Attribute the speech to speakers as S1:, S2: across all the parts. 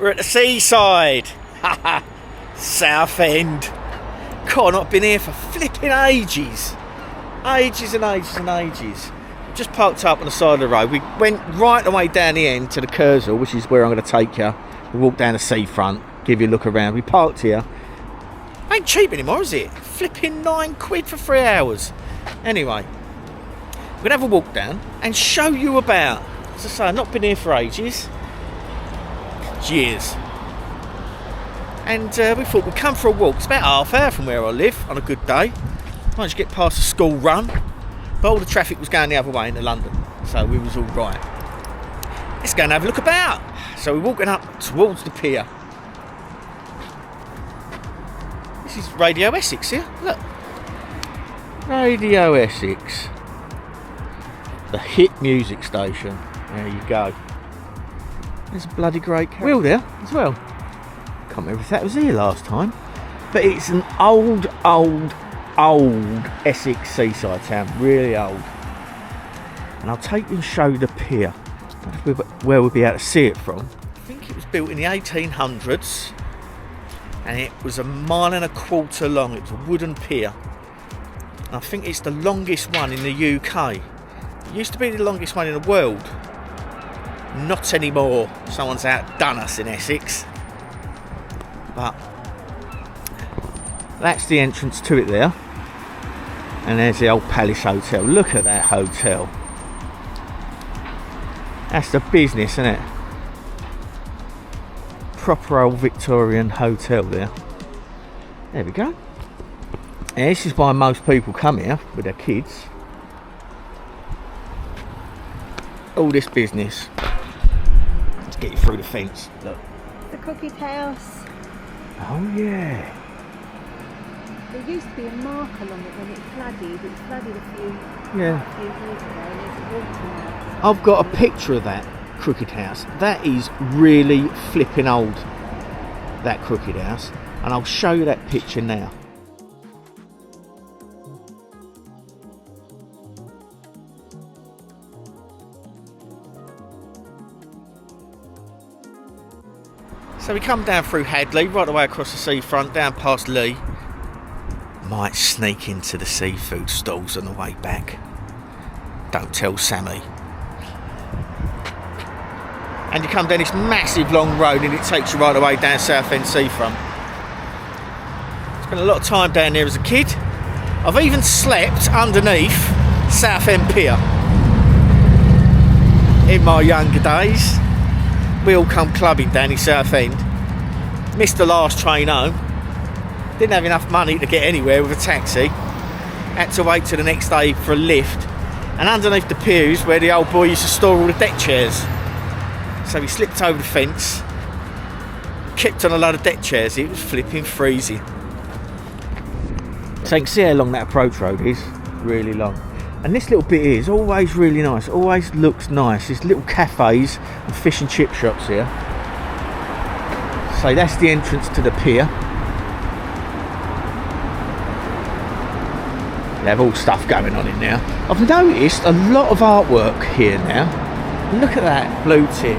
S1: We're at the Seaside. Haha. Southend. God, I've been here for flipping ages. Ages and ages and ages. Just parked up on the side of the road. We went right the way down the end to the Kurzel, which is where I'm going to take you. We walked down the seafront, give you a look around. We parked here. Ain't cheap anymore, is it? Flipping £9 for 3 hours. Anyway, we're going to have a walk down and show you about. As I say, I've not been here for ages. Years. And we thought we'd come for a walk. It's about half hour from where I live on a good day. Once you get past the school run. But all the traffic was going the other way into London. So we was all right. Let's go and have a look about. So we're walking up towards the pier. This is Radio Essex here. Look. Radio Essex. The hit music station. There you go. There's a bloody great wheel there as well. Can't remember if that was here last time. But it's an old Essex seaside town. Really old. And I'll take you and show you the pier. Where we'll be able to see it from. I think it was built in the 1800s. And it was 1.25 miles long. It was a wooden pier. And I think it's the longest one in the UK. It used to be the longest one in the world. Not anymore. Someone's outdone us in Essex. But that's the entrance to it there. And there's the old Palace Hotel. Look at that hotel. That's the business, isn't it? Proper old Victorian hotel there. There we go. And this is why most people come here with their kids. All this business. Let's get you through the fence. Look.
S2: The Crooked House.
S1: Oh yeah.
S2: There used to be a mark along it when it flooded. It flooded a few years ago, and there's a water now.
S1: I've got a picture of that Crooked House. That is really flipping old, that Crooked House. And I'll show you that picture now. So we come down through Hadley, right away across the seafront, down past Leigh. Might sneak into the seafood stalls on the way back. Don't tell Sammy. And you come down this massive long road and it takes you right away down Southend Seafront. Spent a lot of time down there as a kid. I've even slept underneath Southend Pier. In my younger days. We all come clubbing down in Southend. Missed the last train home. Didn't have enough money to get anywhere with a taxi. Had to wait till the next day for a lift. And underneath the pews where the old boy used to store all the deck chairs. So we slipped over the fence. Kept on a load of deck chairs. It was flipping freezing. So you can see how long that approach road is. Really long. And this little bit here is always really nice. Always looks nice. There's little cafes and fish and chip shops here. So that's the entrance to the pier. They have all stuff going on in there. I've noticed a lot of artwork here now. Look at that blue tip.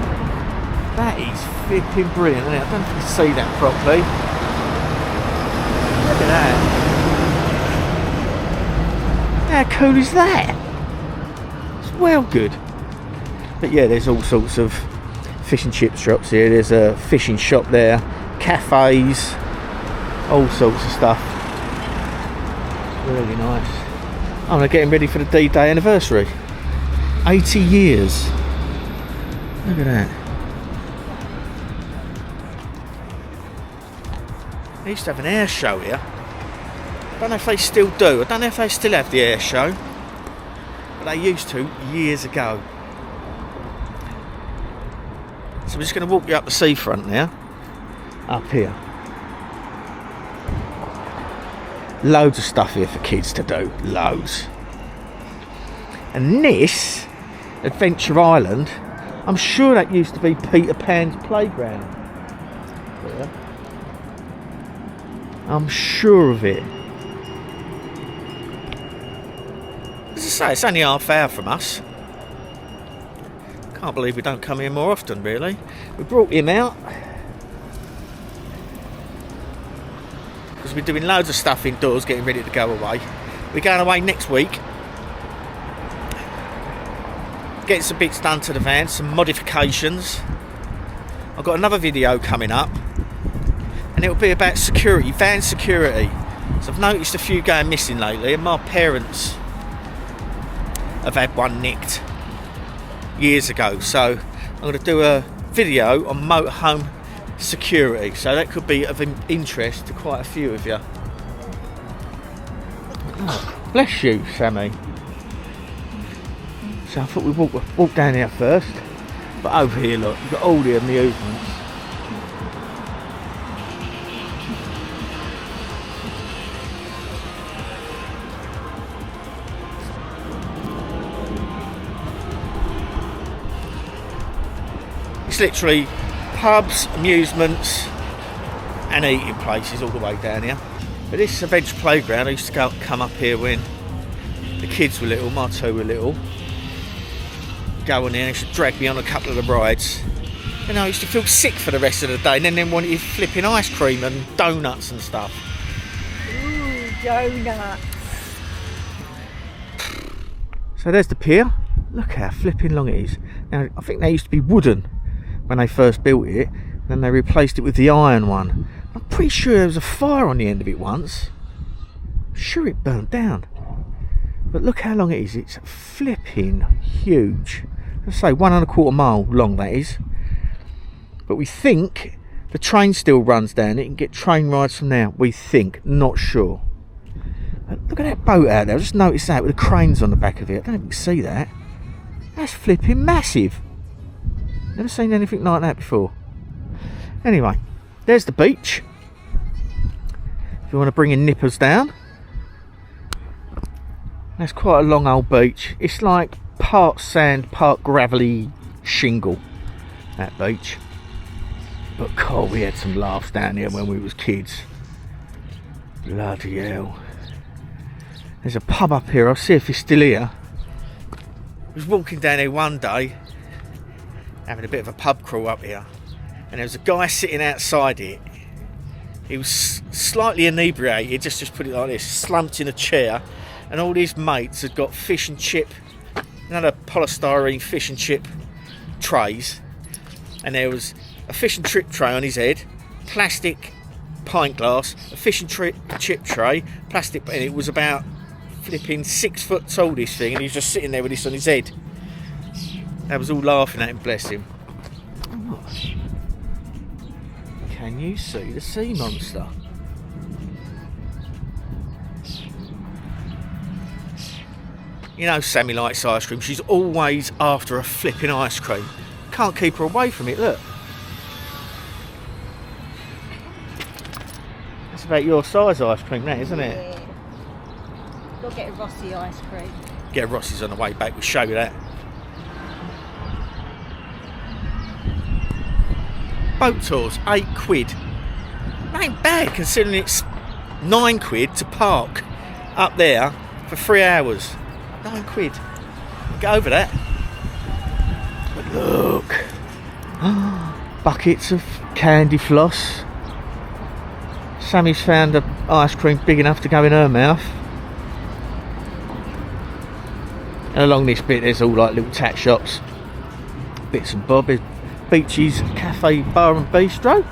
S1: That is flipping brilliant, isn't it? I don't know if you can see that properly. Look at that. How cool is that? It's well good. But yeah, there's all sorts of fish and chip shops here. There's a fishing shop there, cafes, all sorts of stuff. Really nice. Oh, they're getting ready for the D-Day anniversary. 80 years. Look at that. They used to have an air show here. I don't know if they still do. I don't know if they still have the air show. But they used to years ago. So we're just going to walk you up the seafront now. Up here. Loads of stuff here for kids to do. Loads. And this, Adventure Island, I'm sure that used to be Peter Pan's playground. Yeah. I'm sure of it. As I say, it's only half hour from us. Can't believe we don't come here more often, really. We brought him out because we're doing loads of stuff indoors, getting ready to go away. We're going away next week. Getting some bits done to the van, some modifications. I've got another video coming up, and it'll be about security, van security. So I've noticed a few going missing lately, and my parents have had one nicked years ago. So I'm going to do a video on motorhome security, so that could be of interest to quite a few of you. Oh, bless you, Sammy. So I thought we'd walk down here first, but over here, look, you've got all the amusements. It's literally pubs, amusements and eating places all the way down here. But this is a veg playground. I used to come up here when the kids were little, my two were little. Go on there, they used to drag me on a couple of the rides. And I used to feel sick for the rest of the day, and then wanted flipping ice cream and donuts and stuff.
S2: Ooh, donuts.
S1: So there's the pier. Look how flipping long it is. Now, I think they used to be wooden when they first built it, then they replaced it with the iron one. I'm pretty sure there was a fire on the end of it once. I'm sure it burnt down. But look how long it is. It's flipping huge. Let's say 1¼ mile long, that is. But we think the train still runs down it. You can get train rides from there. We think, not sure. But look at that boat out there. I just noticed that with the cranes on the back of it. I don't know if you can see that. That's flipping massive. Never seen anything like that before. Anyway, there's the beach. If you want to bring your nippers down. That's quite a long old beach. It's like part sand, part gravelly shingle, that beach. But God, we had some laughs down here when we was kids. Bloody hell. There's a pub up here. I'll see if it's still here. I was walking down here one day, having a bit of a pub crawl up here, and there was a guy sitting outside it. He was slightly inebriated, just put it like this, slumped in a chair, and all his mates had got fish and chip, another polystyrene fish and chip trays, and there was a fish and chip tray on his head, plastic pint glass, a fish and chip tray, plastic, and it was about flipping 6 foot tall, this thing, and he was just sitting there with this on his head. I was all laughing at him, bless him. Oh. Can you see the sea monster? You know Sammy likes ice cream. She's always after a flipping ice cream. Can't keep her away from it, look. That's about your size ice cream, that, isn't it?
S2: Yeah. Go get a Rossi ice cream.
S1: Get a Rossi's on the way back, we'll show you that. Boat tours, £8. That ain't bad considering it's £9 to park up there for 3 hours. £9. Get over that. But look. Buckets of candy floss. Sammy's found an ice cream big enough to go in her mouth. And along this bit there's all like little tat shops. Bits and bobs. Beaches Cafe Bar and Bistro.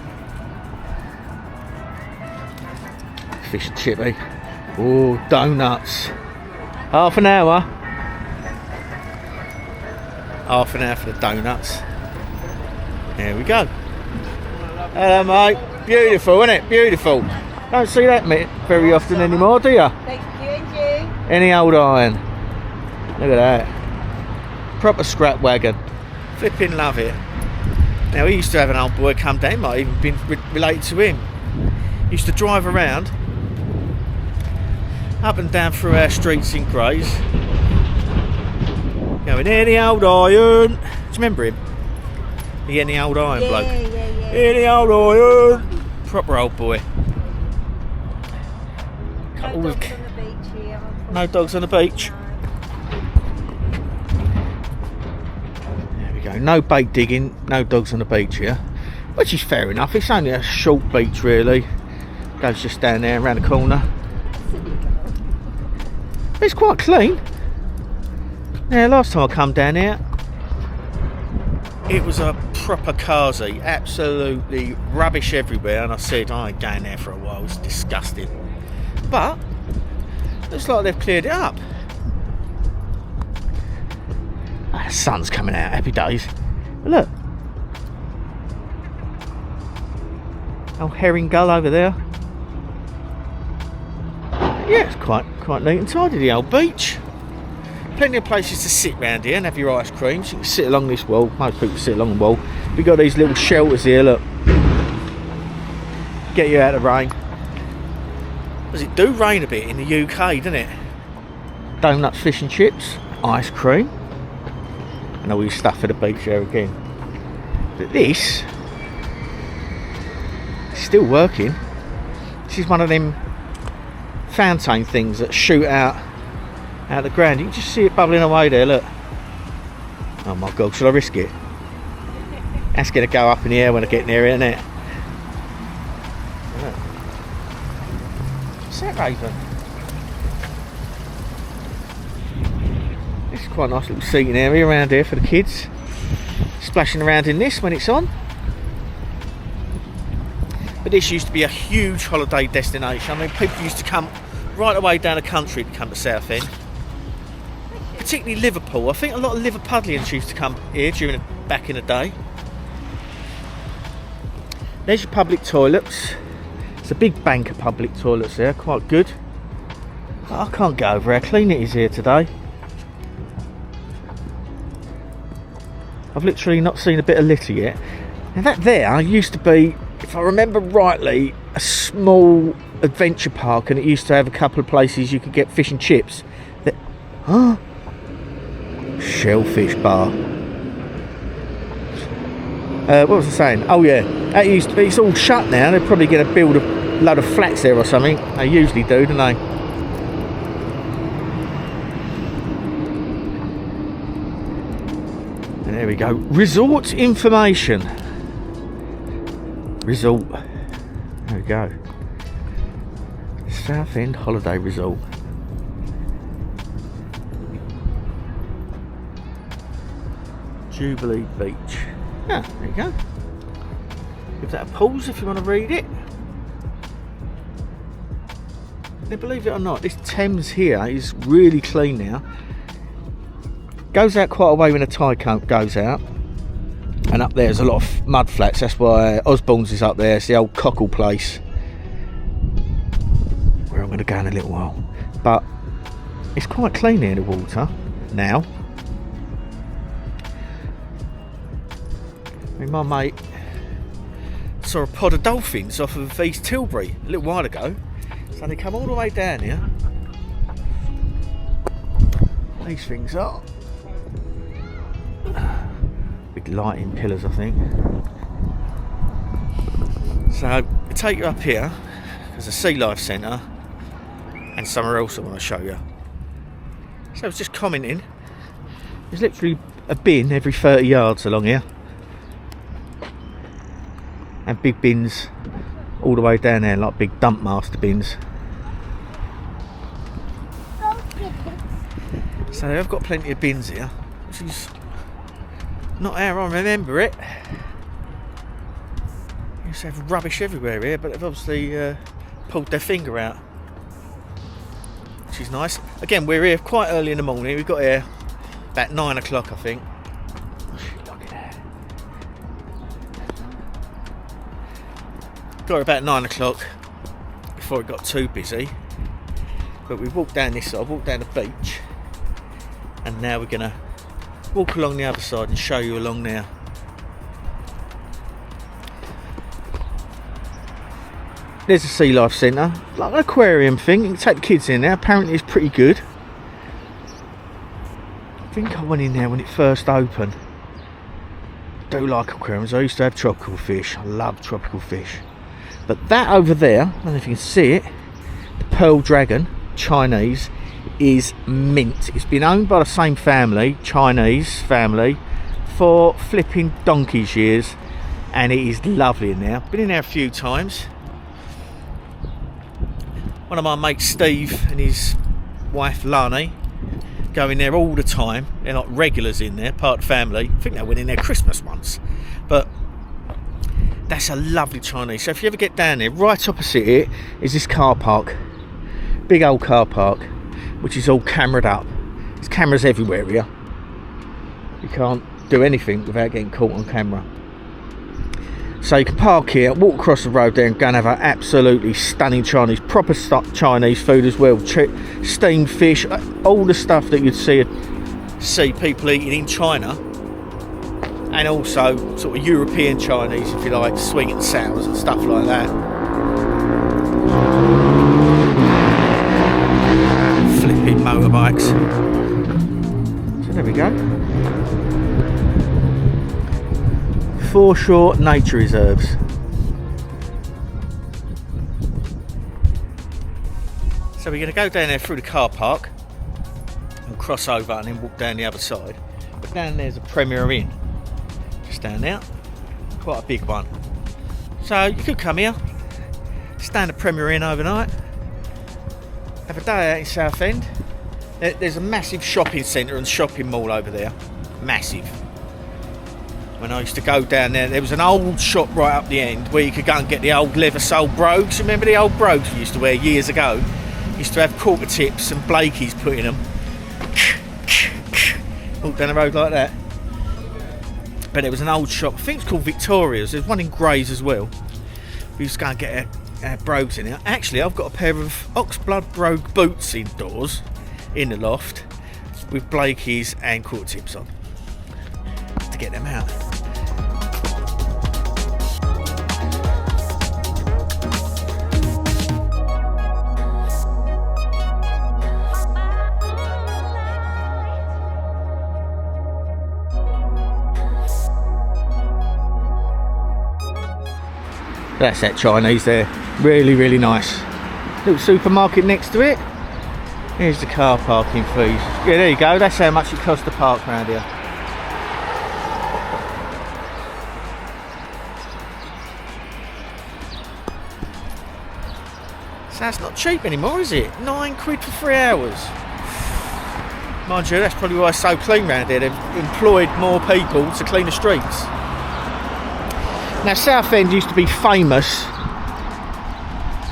S1: Fish and chip, eh? Oh, donuts. Half an hour. Half an hour for the donuts. There we go. Hello, mate. Beautiful, isn't it? Beautiful. Don't see that very often anymore, do you?
S2: Thank you, and you.
S1: Any old iron. Look at that. Proper scrap wagon. Flipping love it. Now, we used to have an old boy come down, might even been related to him. He used to drive around up and down through our streets in Grays, going, "Here the old iron." Do you remember him? The any old iron bloke.
S2: Yeah.
S1: Here the old iron. Proper old boy.
S2: No dogs on the beach here.
S1: No dogs on the beach. There we go. No bait digging, no dogs on the beach here. Which is fair enough. It's only a short beach really. Goes just down there around the corner. It's quite clean. Now, last time I come down here, it was a proper carsy, absolutely rubbish everywhere, and I said I ain't going there for a while. It's disgusting. But looks like they've cleared it up. Ah, the sun's coming out. Happy days. But look, old herring gull over there. Yeah, it's quite neat and tidy, the old beach. Plenty of places to sit round here and have your ice creams. You can sit along this wall. Most people sit along the wall. We've got these little shelters here, look. Get you out of the rain. Does it do rain a bit in the UK, doesn't it? Donuts, fish and chips, ice cream, and all your stuff for the beach there again. But this is still working. This is one of them fountain things that shoot out the ground. You can just see it bubbling away there, look. Oh my god, shall I risk it? That's going to go up in the air when I get near it, isn't it? Look. What's that, Raven? This is quite a nice little seating area around here for the kids. Splashing around in this when it's on. But this used to be a huge holiday destination. I mean, people used to come right away down the country to come to Southend. Particularly Liverpool. I think a lot of Liverpudlians used to come here back in the day. There's your public toilets. It's a big bank of public toilets there, quite good. I can't get over how clean it is here today. I've literally not seen a bit of litter yet. Now that there used to be, if I remember rightly, a small adventure park, and it used to have a couple of places you could get fish and chips. Huh? Shellfish bar. What was I saying? Oh yeah, that used to be. It's all shut now. They're probably going to build a load of flats there or something. They usually do, don't they? And there we go. Resort information. Resort. There we go. Southend Holiday Resort. Jubilee Beach. Ah, there you go. Give that a pause if you want to read it. Now, believe it or not, this Thames here is really clean now. Goes out quite a way when the tide goes out. And up there's a lot of mud flats. That's why Osborne's is up there. It's the old cockle place, where I'm going to go in a little while. But it's quite clean here, the water now. I mean, my mate saw a pod of dolphins off of East Tilbury a little while ago. So they come all the way down here. These things are big lighting pillars, I think. So I take you up here. There's a Sea Life Centre and somewhere else I want to show you. So I was just commenting. There's literally a bin every 30 yards along here. And big bins all the way down there, like big dump master bins. So I've got plenty of bins here, which is not how I remember it. You used to have rubbish everywhere here, but they've obviously pulled their finger out, which is nice. Again, we're here quite early in the morning. We got here about 9 o'clock, I think. Look at that. Got here about 9 o'clock before it got too busy. But we walked down this side, walked down the beach, and now we're gonna walk along the other side and show you along there. There's a Sea Life Centre, like an aquarium thing. You can take the kids in there. Apparently it's pretty good. I think I went in there when it first opened. I do like aquariums. I used to have tropical fish. I love tropical fish. But that over there, I don't know if you can see it, the Pearl Dragon, Chinese, is mint. It's been owned by the same family, Chinese family, for flipping donkey's years, and it is lovely in there. Been in there a few times. One of my mates, Steve, and his wife, Lani, go in there all the time. They're like regulars in there, part of the family. I think they went in there Christmas once. But that's a lovely Chinese. So if you ever get down there, right opposite it is this car park. Big old car park, which is all cameraed up. There's cameras everywhere here. You can't do anything without getting caught on camera. So you can park here, walk across the road there and go and have an absolutely stunning Chinese, proper Chinese food as well. Steamed fish, all the stuff that you'd see people eating in China. And also sort of European Chinese, if you like, sweet and sours and stuff like that. Flipping motorbikes. So there we go. Foreshore Nature Reserves. So we're going to go down there through the car park and cross over and then walk down the other side. But down there's a Premier Inn, just down there, quite a big one. So you could come here, stay in the Premier Inn overnight, have a day out in Southend. There's a massive shopping centre and shopping mall over there, massive. When I used to go down there was an old shop right up the end where you could go and get the old leather sole brogues. Remember the old brogues we used to wear years ago? Used to have quarter tips and Blakey's put in them. Walk down the road like that. But it was an old shop, I think it's called Victoria's. There's one in Grays as well. We used to go and get our brogues in there. Actually, I've got a pair of oxblood brogue boots indoors in the loft with Blakey's and quarter tips on to get them out. That's that Chinese there, really, really nice. Little supermarket next to it. Here's the car parking fees. Yeah, there you go, that's how much it costs to park around here. So that's not cheap anymore, is it? £9 for 3 hours. Mind you, that's probably why it's so clean around here. They've employed more people to clean the streets. Now Southend used to be famous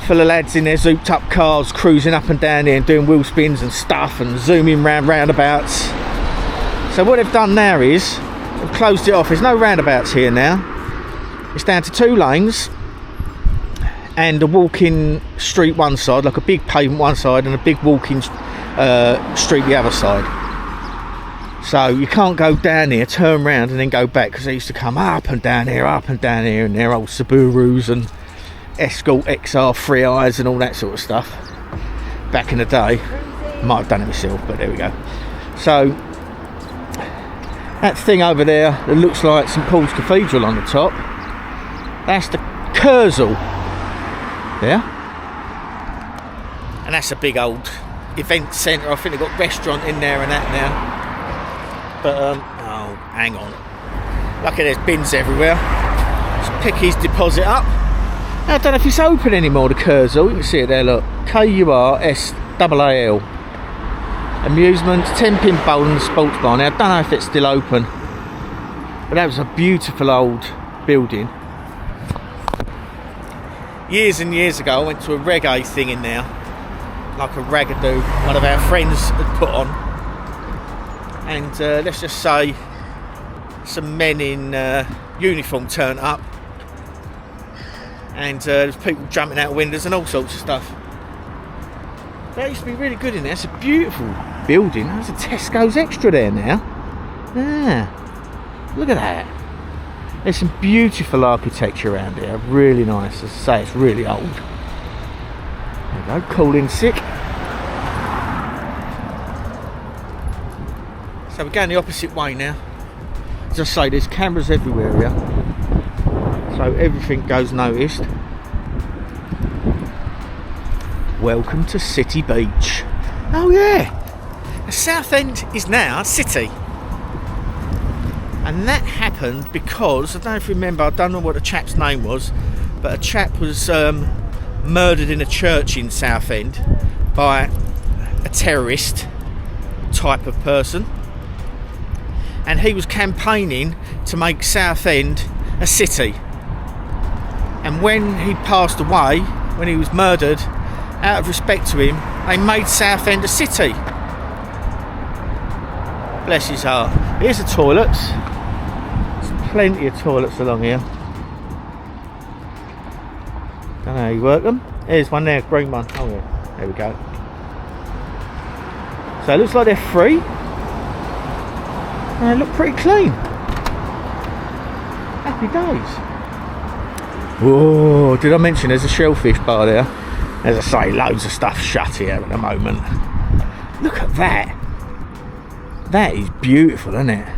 S1: for the lads in their zooped up cars cruising up and down here and doing wheel spins and stuff and zooming round roundabouts. So what they've done now is they've closed it off. There's no roundabouts here now. It's down to 2 lanes and a walking street one side, like a big pavement one side, and a big walking street the other side. So you can't go down here, turn round and then go back, because they used to come up and down here in their old Subarus and Escort XR 3Is and all that sort of stuff back in the day. Might have done it myself, but there we go. So that thing over there that looks like St Paul's Cathedral on the top, that's the Kurzel. Yeah, and that's a big old event centre. I think they've got restaurant in there and that now. But oh, hang on. Lucky there's bins everywhere. Let's pick his deposit up. I don't know if it's open anymore, the Kurzel. You can see it there, look. KURSAAL. Amusements, 10-pin bowling and sports bar. Now, I don't know if it's still open. But that was a beautiful old building. Years and years ago, I went to a reggae thing in there. Like a ragadoo one of our friends had put on. And let's just say some men in uniform turned up, and there's people jumping out of windows and all sorts of stuff. That used to be really good in there. It's a beautiful building. There's a Tesco's Extra there now. Yeah, look at that. There's some beautiful architecture around here, really nice. As I say, it's really old. There we go, cool in sick. So we're going the opposite way now. As I say, there's cameras everywhere here, so everything goes noticed. Welcome to City Beach. Oh yeah, the Southend is now a city. And that happened because, I don't know if you remember, I don't know what the chap's name was, but a chap was murdered in a church in Southend by a terrorist type of person, and he was campaigning to make Southend a city. And when he passed away, when he was murdered, out of respect to him, they made Southend a city. Bless his heart. Here's the toilets. There's plenty of toilets along here. Don't know how you work them. Here's one there, green one. Oh yeah, there we go. So it looks like they're free. And they look pretty clean. Happy days. Whoa, did I mention there's a shellfish bar there? As I say, loads of stuff shut here at the moment. Look at that. That is beautiful, isn't it?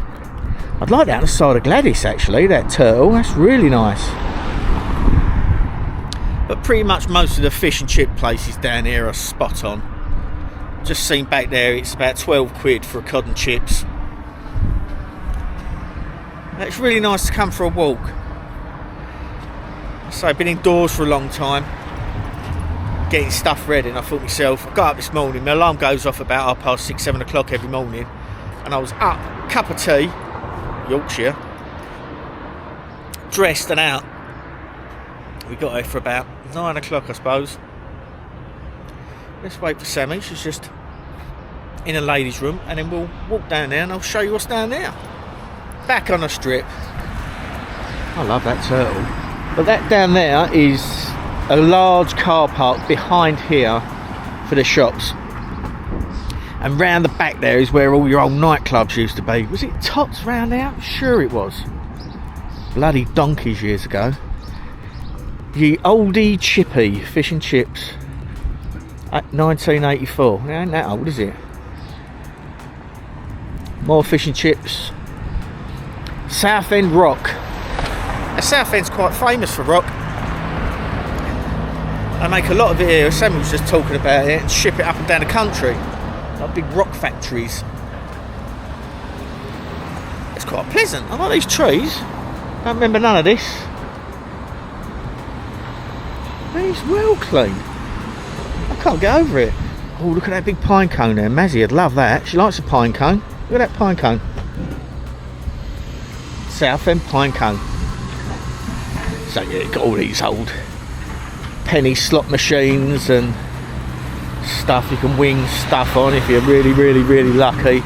S1: I'd like that on the side of Gladys, actually, that turtle. That's really nice. But pretty much most of the fish and chip places down here are spot on. Just seen back there, it's about 12 quid for a cod and chips. It's really nice to come for a walk. So I've been indoors for a long time, getting stuff ready, and I thought to myself, I got up this morning, my alarm goes off about 6:30, 7 o'clock every morning, and I was up, cup of tea, Yorkshire, dressed and out. We got here for about 9 o'clock, I suppose. Let's wait for Sammy, she's just in a ladies' room, and then we'll walk down there and I'll show you what's down there. Back on the strip. I love that turtle. But that down there is a large car park behind here for the shops. And round the back there is where all your old nightclubs used to be. Was it Tots round there? I'm sure it was. Bloody donkeys years ago. The oldie chippy fish and chips. 1984. It ain't that old, is it? More fish and chips. Southend Rock. Now, Southend's quite famous for rock. They make a lot of it here. Sammy was just talking about it, and ship it up and down the country. Like big rock factories. It's quite pleasant. I like these trees. Don't remember none of this. It's well clean. I can't get over it. Oh, look at that big pine cone there. Mazzy would love that. She likes a pine cone. Look at that pine cone. Southend pine cone. So yeah, you've got all these old penny slot machines and stuff you can wing stuff on if you're really, really, really lucky.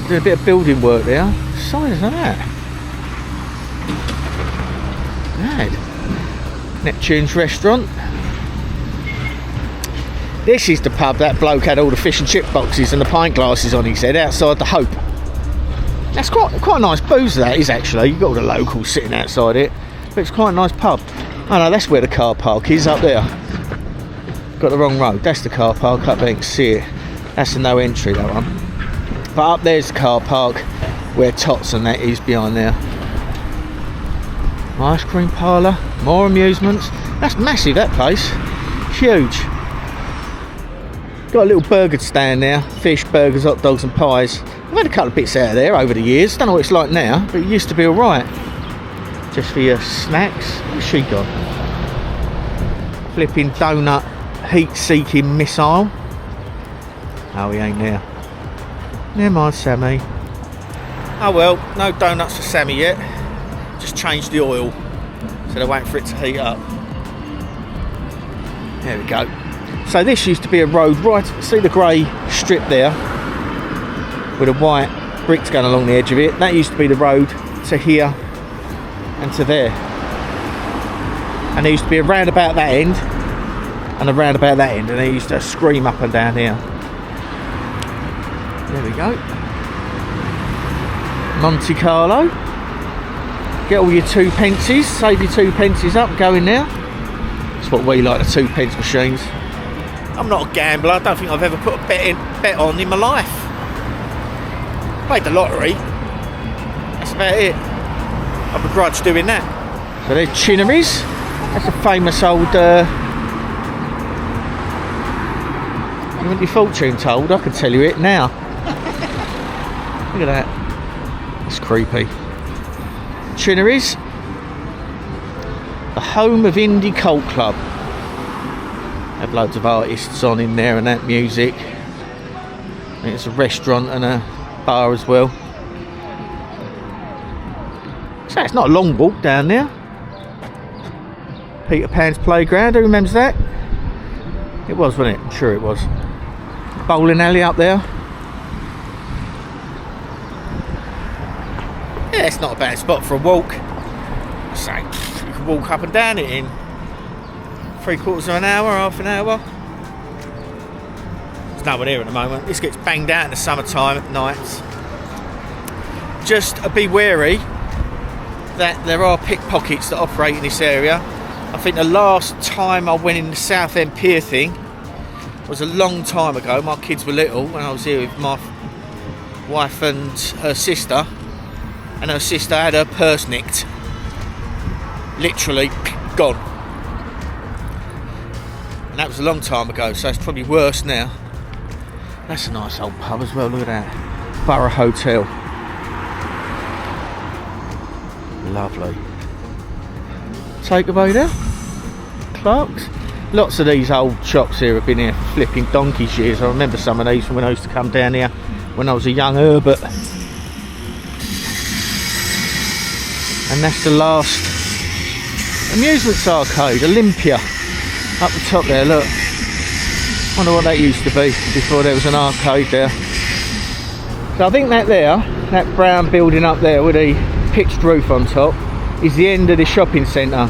S1: Doing a bit of building work there. Size of that. Mad. Neptune's restaurant. This is the pub that bloke had all the fish and chip boxes and the pint glasses on his head outside the Hope. That's quite a nice booze that is actually. You've got all the locals sitting outside it, but it's quite a nice pub. Oh no, that's where the car park is, up there. Got the wrong road. That's the car park up there, you can see it. That's a no entry, that one. But up there's the car park where Tots and that is behind there. Ice cream parlour, more amusements. That's massive, that place. Huge. Got a little burger stand there. Fish, burgers, hot dogs and pies. I've had a couple of bits out of there over the years. Don't know what it's like now, but it used to be alright. Just for your snacks. Where's she gone? Flipping donut heat-seeking missile. Oh, he ain't there. Never mind, Sammy. Oh well, no donuts for Sammy yet. Just changed the oil, so they're waiting for it to heat up. There we go. So this used to be a road, right, see the grey strip there with the white bricks going along the edge of it? That used to be the road to here and to there. And there used to be a roundabout that end and a roundabout that end, and they used to scream up and down here. There we go. Monte Carlo. Get all your 2 pences, save your 2 pences up, go in there. That's what we like, the 2 pence machines. I'm not a gambler. I don't think I've ever put a bet on in my life. Played the lottery. That's about it. I begrudge doing that. So there's Chinnery's. That's a famous old... You want your fortune told? I can tell you it now. Look at that. It's creepy. Chinnery's. The home of Indie Cult Club. Have loads of artists on in there and that music. And it's a restaurant and a bar as well. So it's not a long walk down there. Peter Pan's playground, who remembers that? It was, wasn't it? I'm sure it was. Bowling alley up there. Yeah, it's not a bad spot for a walk. So you can walk up and down it in 3/4 of an hour, half an hour. There's no one here at the moment. This gets banged out in the summertime at nights. Just be wary that there are pickpockets that operate in this area. I think the last time I went in the Southend Pier thing was a long time ago. My kids were little when I was here with my wife and her sister. And her sister had her purse nicked. Literally gone. And that was a long time ago, so it's probably worse now. That's a nice old pub as well, look at that. Borough Hotel. Lovely. Takeaway there. Clark's. Lots of these old shops here have been here for flipping donkey's years. I remember some of these from when I used to come down here when I was a young Herbert. And that's the last amusements arcade, Olympia. Up the top there, look. Wonder what that used to be before there was an arcade there. So I think that there, that brown building up there with the pitched roof on top, is the end of the shopping centre.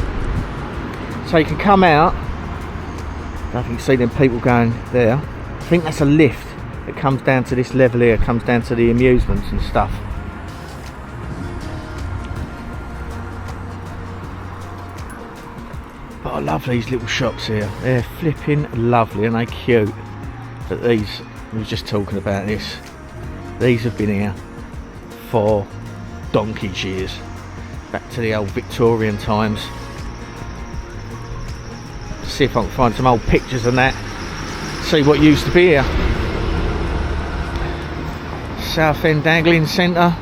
S1: So you can come out. I don't think you can see them people going there. I think that's a lift that comes down to this level here, comes down to the amusements and stuff. But I love these little shops here. They're flipping lovely and they're cute. But these, we were just talking about this. These have been here for donkey's years. Back to the old Victorian times. See if I can find some old pictures and that. See what used to be here. Southend Angling Centre.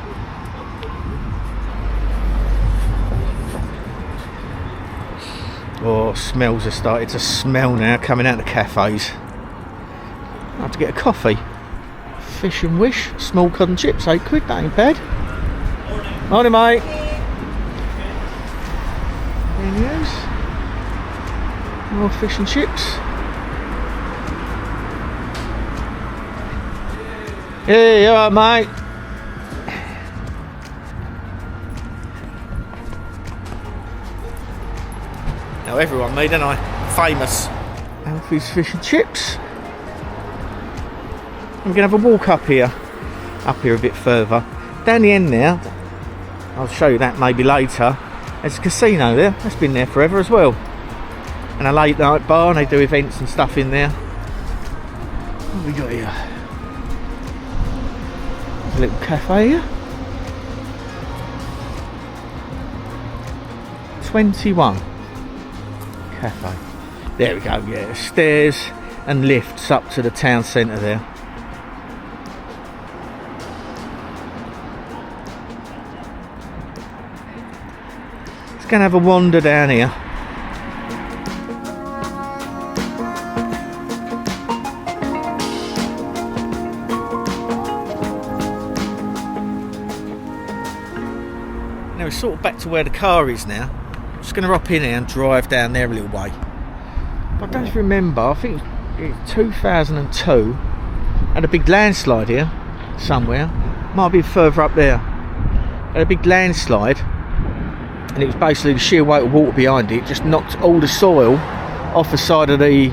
S1: Oh, smells have started to smell now coming out of the cafes. I have to get a coffee. Fish and Wish, small cod and chips, £8, that ain't bad. Morning, mate. Menus. More fish and chips. Yeah, you alright, mate? Know everyone, me, don't I? Famous. Alfie's fish and chips. I'm going to have a walk up here a bit further. Down the end there, I'll show you that maybe later. There's a casino there, that's been there forever as well. And a late night bar, and they do events and stuff in there. What have we got here? There's a little cafe here. 21 Cafe. There we go, yeah. Stairs and lifts up to the town centre there. Let's go and have a wander down here. Now we're sort of back to where the car is now. I'm just going to hop in here and drive down there a little way. But I don't remember, I think it was 2002, had a big landslide here somewhere. Might be further up there. Had a big landslide, and it was basically the sheer weight of water behind it just knocked all the soil off the side of the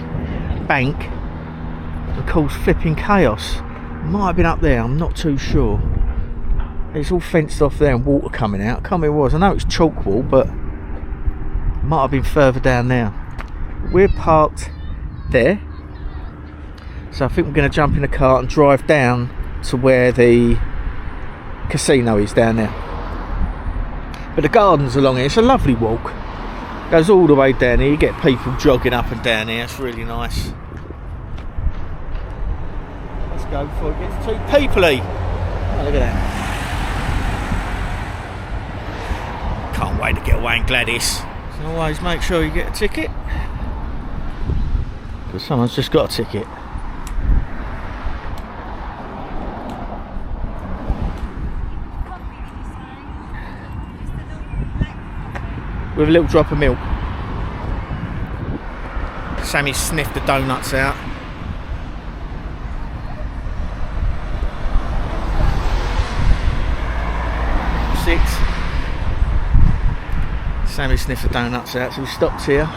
S1: bank and caused flipping chaos. Might have been up there, I'm not too sure. It's all fenced off there and water coming out. I can't remember what it was. I know it's chalk wall, but it might have been further down there. We're parked there, so I think we're going to jump in the car and drive down to where the casino is down there. But the gardens along here, it's a lovely walk. Goes all the way down here. You get people jogging up and down here. It's really nice. Let's go before it gets too peoply. Oh, look at that. Can't wait to get away in Gladys. Always make sure you get a ticket, because someone's just got a ticket. With a little drop of milk. Sammy sniffed the donuts out. Six. Sammy sniffed the donuts out, so we stopped here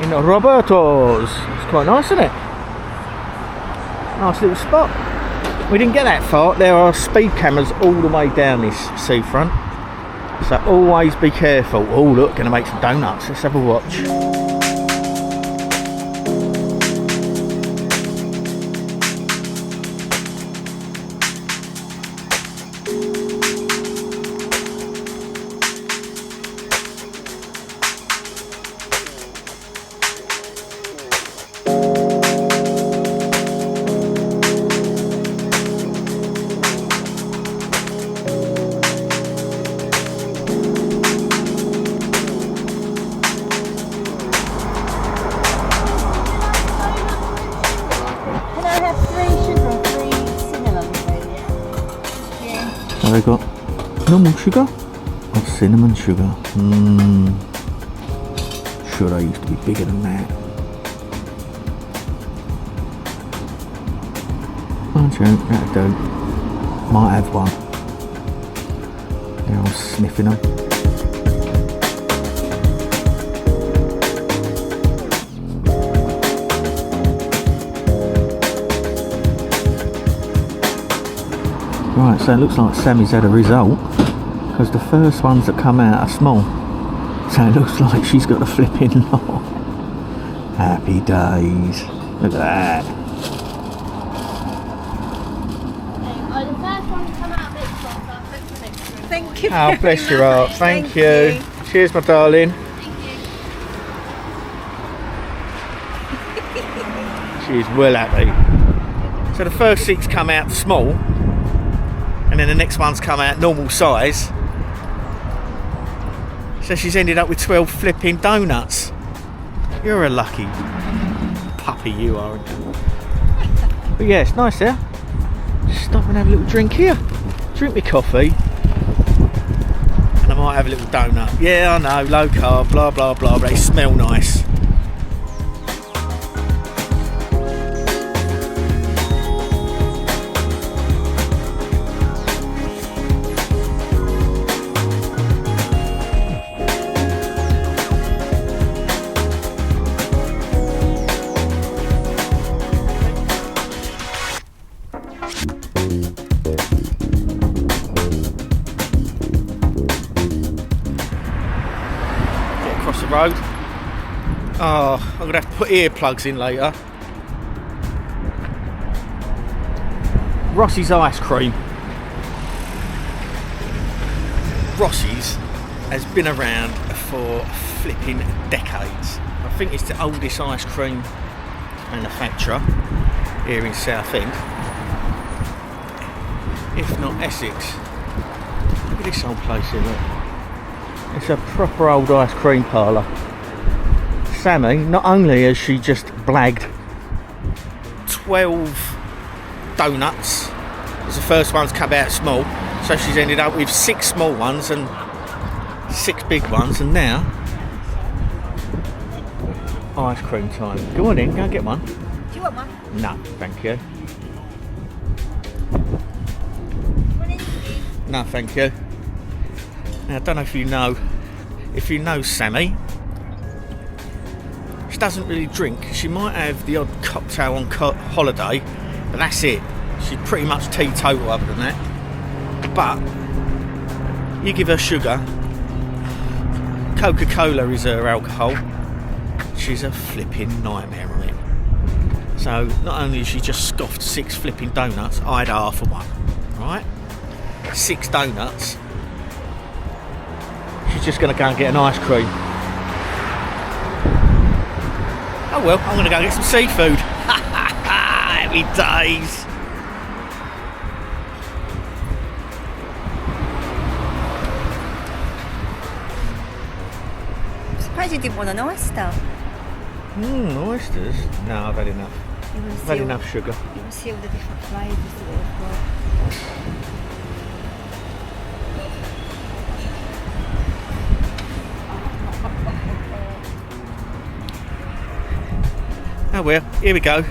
S1: in Roberto's. It's quite nice, isn't it? Nice little spot. We didn't get that far. There are speed cameras all the way down this seafront, so always be careful. Oh look, gonna make some donuts. Let's have a watch. I got normal sugar or cinnamon sugar. Sure, I used to be bigger than that. One joke, that'll do. Might have one. They're all sniffing them. Right, so it looks like Sammy's had a result, because the first ones that come out are small. So it looks like she's got a flipping lot. Happy days. Look at that.
S2: The first one to come out a bit softer. Thanks for next one. Thank you.
S1: Oh, bless your heart. Thank you. Cheers, my darling. She's well happy. So the first 6 come out small, and then the next one's come out normal size. So she's ended up with 12 flipping donuts. You're a lucky puppy, you are. But yeah, it's nice there. Just stop and have a little drink here. Drink me coffee. And I might have a little donut. Yeah, I know, low carb, blah blah blah, but they smell nice. Road. Oh, I'm gonna have to put earplugs in later. Rossi's ice cream. Rossi's has been around for flipping decades. I think it's the oldest ice cream manufacturer here in Southend, if not Essex. Look at this old place here, look. It's a proper old ice cream parlour. Sammy, not only has she just blagged 12 donuts, as the first one's come out small, so she's ended up with 6 small ones and 6 big ones, and now ice cream time. Go on in, go and get one.
S2: Do you want one?
S1: No, thank you. No, thank you. Now, I don't know if you know Sammy. She doesn't really drink. She might have the odd cocktail on holiday, but that's it. She's pretty much teetotal other than that. But you give her sugar, Coca-Cola is her alcohol, she's a flipping nightmare on it. So not only has she just scoffed 6 flipping donuts, I had half of one. Right? 6 donuts. She's just going to go and get an ice cream. Oh well, I'm going to go and get some seafood. Happy days.
S2: surprised you didn't want an oyster.
S1: Oysters? No, I've had enough. I've had enough sugar.
S2: You can see all the different flavours that they've got.
S1: Oh well, here we go.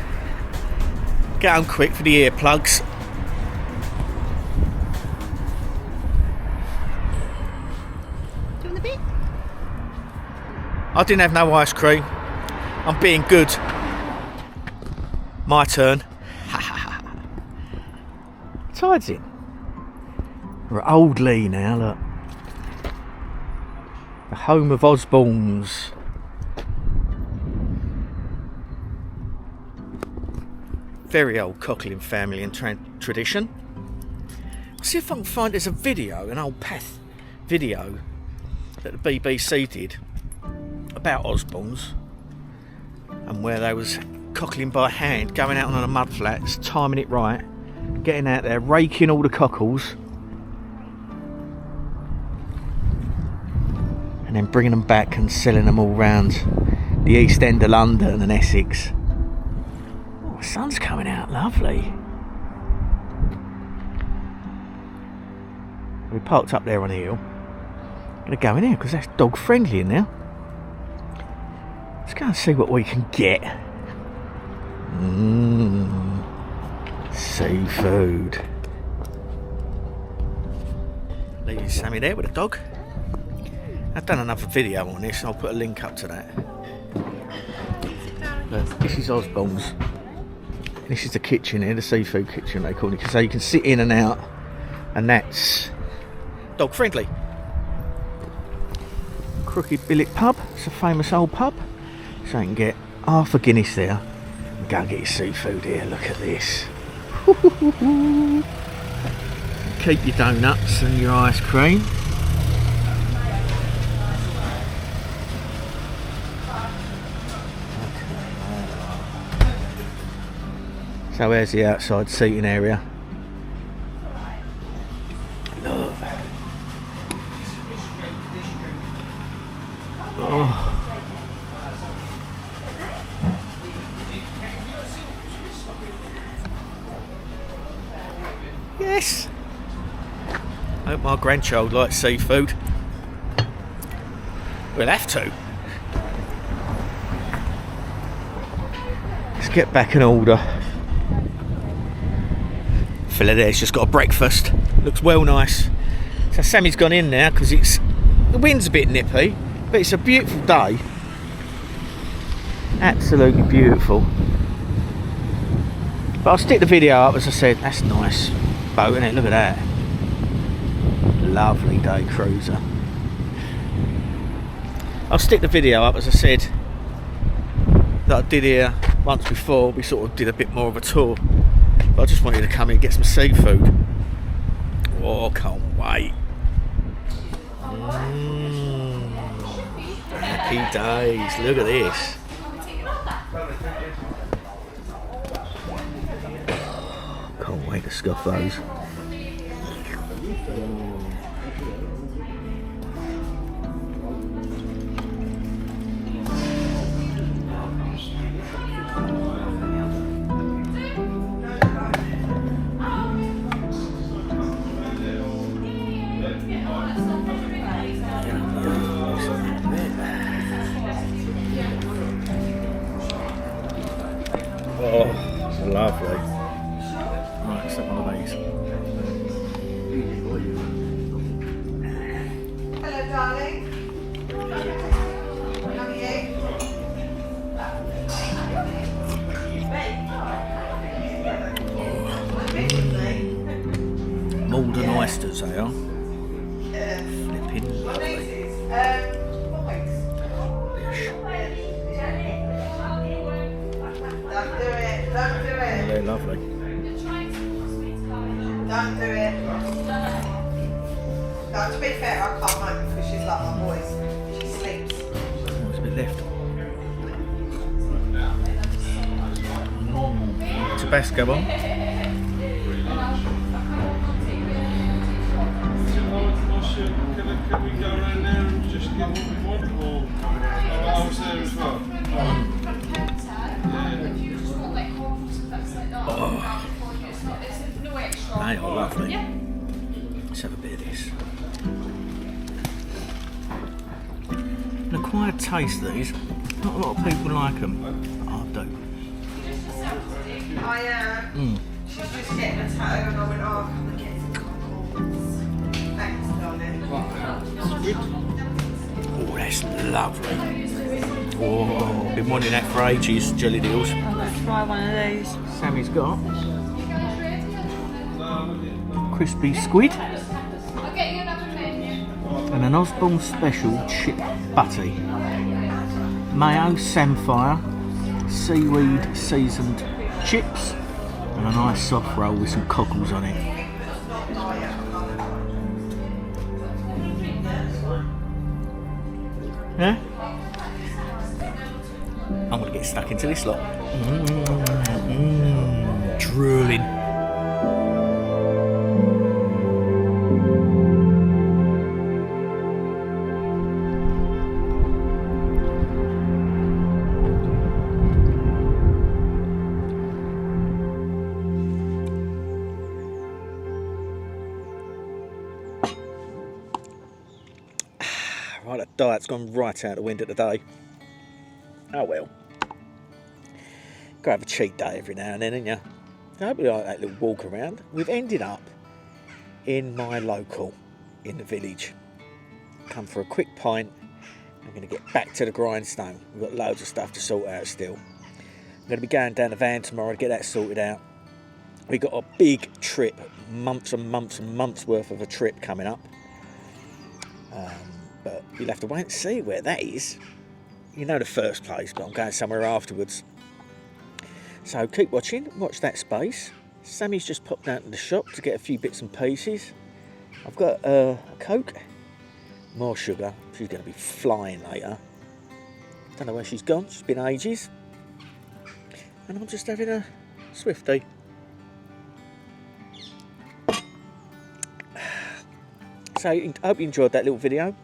S1: Get on quick for the earplugs.
S2: Do you want a bit?
S1: I didn't have no ice cream. I'm being good. My turn. Tide's in. We're at Old Leigh now, look. The home of Osborne's. Very old Cockling family and tradition. I'll see if I can find, there's a video, an old Peth video that the BBC did about Osborne's and where they was cockling by hand, going out on the mud flats, timing it right, getting out there, raking all the cockles and then bringing them back and selling them all round the East End of London and Essex. The sun's coming out, lovely. We parked up there on the hill. Gonna go in here because that's dog friendly in there. Let's go and see what we can get. Seafood. Leave Sammy there with a dog. I've done another video on this, I'll put a link up to that. Look, this is Osborne's. This is the kitchen here, the seafood kitchen they call it, so you can sit in and out, and that's dog friendly. Crooked Billet pub, it's a famous old pub, so you can get half a Guinness there and go and get your seafood here. Look at this. Keep your donuts and your ice cream. So there's the outside seating area. Look. Oh. Yes. I hope my grandchild likes seafood. We'll have to. Let's get back in order. Fella there's just got a breakfast. Looks well nice. So Sammy's gone in now because the wind's a bit nippy, but it's a beautiful day. Absolutely beautiful. But I'll stick the video up, as I said. That's nice boat, isn't it? Look at that. Lovely day cruiser. I'll stick the video up, as I said, that I did here once before. We sort of did a bit more of a tour. I just wanted to come in and get some seafood. Oh, can't wait. Happy days. Look at this. Can't wait to scuff those. Oh, lovely. Right, let's have one of these.
S3: Hello, darling. How are you?
S1: Malden oysters, they are. Flipping lovely.
S3: Don't do it.
S1: They're lovely.
S3: Don't do it. No, to be fair, I can't make because she's like my voice. She sleeps.
S1: Oh, there's a bit left. Tabasco on.
S4: Can we go around there and just get what we want, or
S1: They are lovely. Let's have a bit of this. An acquired taste, these. Not a lot of people like them. I do.
S3: I am. She's just getting a tattoo and I went, oh, come and get some cockles. Thanks, darling.
S1: Oh, that's lovely. Oh, been wanting that for ages, jelly deals.
S2: I'm going to try one of these.
S1: Sammy's got crispy squid and an Osborne special chip butty, mayo, samphire, seaweed seasoned chips, and a nice soft roll with some cockles on it. Yeah? I'm gonna get stuck into this lot. Drooling. Right, that diet's gone right out the window today. Oh well. Gotta have a cheat day every now and then, ain't you? I hope you like that little walk around. We've ended up in my local, in the village. Come for a quick pint. I'm going to get back to the grindstone. We've got loads of stuff to sort out still. I'm going to be going down the van tomorrow to get that sorted out. We've got a big trip, months and months and months worth of a trip coming up. But you'll have to wait and see where that is. You know the first place, but I'm going somewhere afterwards. So keep watching, watch that space. Sammy's just popped down to the shop to get a few bits and pieces. I've got a Coke, more sugar. She's going to be flying later. Don't know where she's gone, she's been ages. And I'm just having a Swiftie. So I hope you enjoyed that little video.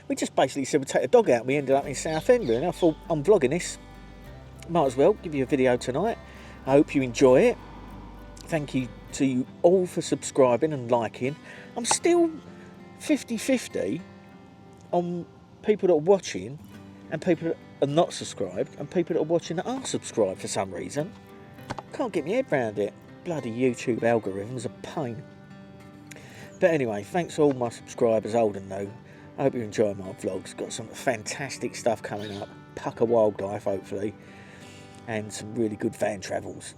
S1: We just basically said we'd take the dog out and we ended up in Southend, and I thought, I'm vlogging this, might as well give you a video tonight. I hope you enjoy it. Thank you to you all for subscribing and liking. I'm still 50-50 on people that are watching and people that are not subscribed and people that are watching that are subscribed for some reason. Can't get my head around it. Bloody YouTube algorithm's a pain. But anyway, thanks to all my subscribers, old and new. I hope you enjoy my vlogs. Got some fantastic stuff coming up. Pucker wildlife, hopefully. And some really good van travels.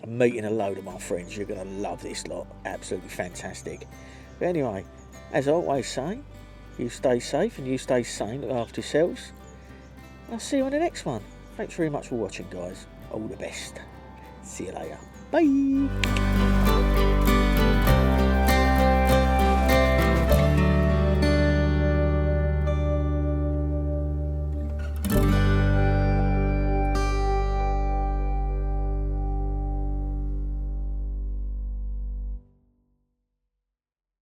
S1: I'm meeting a load of my friends. You're going to love this lot. Absolutely fantastic. But anyway, as I always say, you stay safe and you stay sane. Look after yourselves. I'll see you on the next one. Thanks very much for watching, guys. All the best. See you later. Bye.